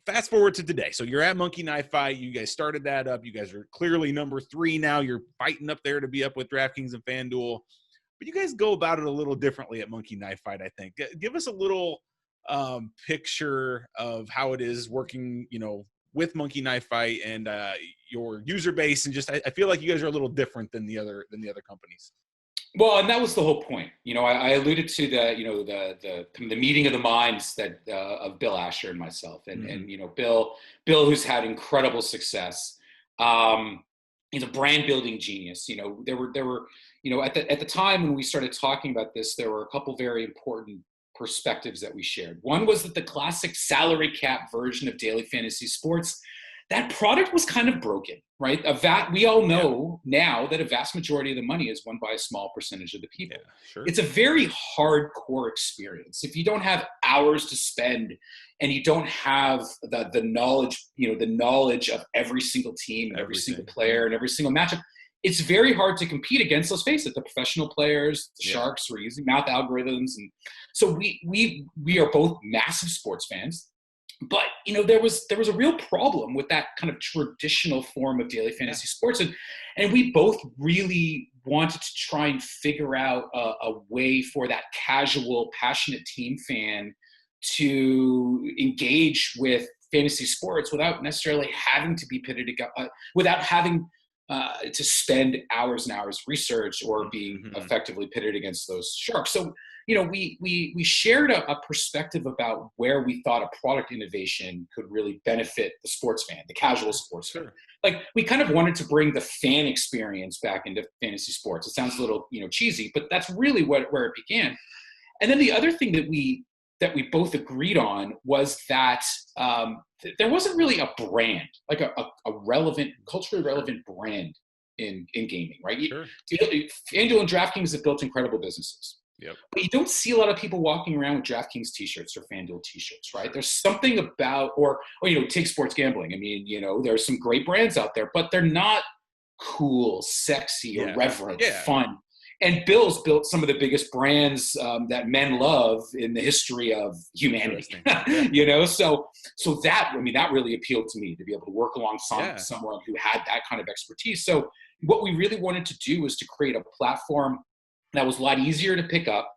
fast forward to today. So you're at Monkey Knife Fight. You guys started that up. You guys are clearly number 3 now. You're fighting up there to be up with DraftKings and FanDuel. But you guys go about it a little differently at Monkey Knife Fight, I think. Give us a little picture of how it is working, with Monkey Knife Fight and your user base, and just I feel like you guys are a little different than the other companies. Well, and that was the whole point. I alluded to the meeting of the minds that of Bill Asher and myself, and Bill, who's had incredible success. He's a brand building genius. There were at the time when we started talking about this, there were a couple very important perspectives that we shared. One was that the classic salary cap version of daily fantasy sports, that product was kind of broken, right? We all know now that a vast majority of the money is won by a small percentage of the people. Yeah, sure. It's a very hardcore experience. If you don't have hours to spend and you don't have the knowledge, the knowledge of every single team and every single player and every single matchup, it's very hard to compete against, let's face it, the professional players, the sharks who are using math algorithms. And so we are both massive sports fans, but there was a real problem with that kind of traditional form of daily fantasy sports. And we both really wanted to try and figure out a way for that casual, passionate team fan to engage with fantasy sports without necessarily having to be pitted without having to spend hours and hours research or being effectively pitted against those sharks. So, we shared a perspective about where we thought a product innovation could really benefit the sports fan, the casual sports fan. Like, we kind of wanted to bring the fan experience back into fantasy sports. It sounds a little, cheesy, but that's really where it began. And then the other thing that we both agreed on was that there wasn't really a brand, like a relevant, culturally relevant brand in gaming, right? Sure. FanDuel and DraftKings have built incredible businesses. Yep. But you don't see a lot of people walking around with DraftKings t-shirts or FanDuel t-shirts, right? There's something about, or take sports gambling. I mean, there's some great brands out there, but they're not cool, sexy, irreverent, fun. And Bill's built some of the biggest brands that men love in the history of humanity. So that really appealed to me, to be able to work alongside someone who had that kind of expertise. So what we really wanted to do was to create a platform that was a lot easier to pick up,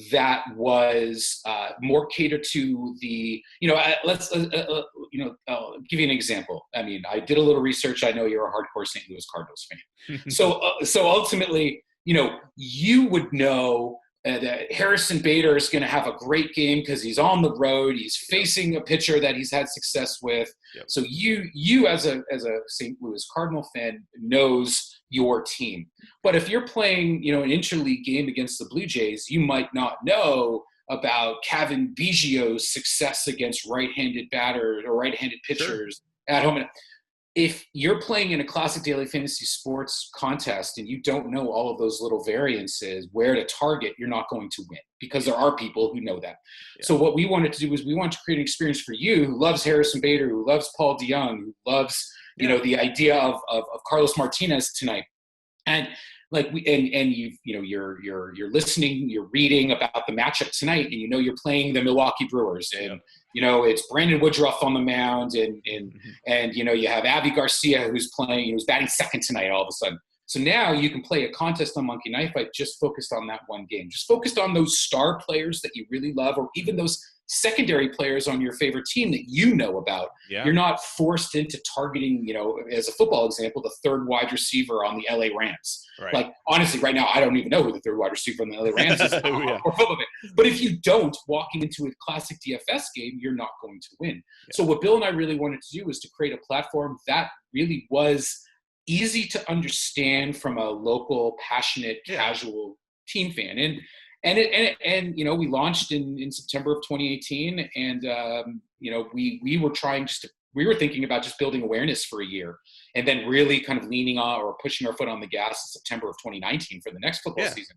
that was more catered to the, I'll give you an example. I mean, I did a little research. I know you're a hardcore St. Louis Cardinals fan. So ultimately, you would know that Harrison Bader is going to have a great game because he's on the road. He's facing a pitcher that he's had success with. Yep. So you as a St. Louis Cardinal fan knows your team. But if you're playing, an interleague game against the Blue Jays, you might not know about Kevin Biggio's success against right-handed batters or right-handed pitchers at home. If you're playing in a classic daily fantasy sports contest and you don't know all of those little variances, where to target, you're not going to win, because there are people who know that. Yeah. So what we wanted to do was we wanted to create an experience for you who loves Harrison Bader, who loves Paul DeYoung, who loves, the idea of Carlos Martinez tonight. And you're listening, you're reading about the matchup tonight, and you're playing the Milwaukee Brewers, and it's Brandon Woodruff on the mound, and you have Avi Garcia who's batting second tonight all of a sudden. So now you can play a contest on Monkey Knife Fight just focused on that one game, just focused on those star players that you really love, or even those secondary players on your favorite team that about. Yeah. You're not forced into targeting, as a football example, the third wide receiver on the LA Rams. Right. Like, honestly, right now, I don't even know who the third wide receiver on the LA Rams is. But if you don't, walking into a classic DFS game, you're not going to win. Yeah. So what Bill and I really wanted to do was to create a platform that really was easy to understand from a local, passionate, casual team fan. And we launched in September of 2018, and we were thinking about just building awareness for a year, and then really kind of leaning on or pushing our foot on the gas in September of 2019 for the next football season.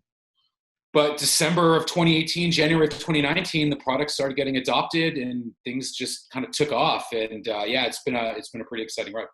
But December of 2018, January of 2019, the product started getting adopted, and things just kind of took off. And it's been a pretty exciting ride.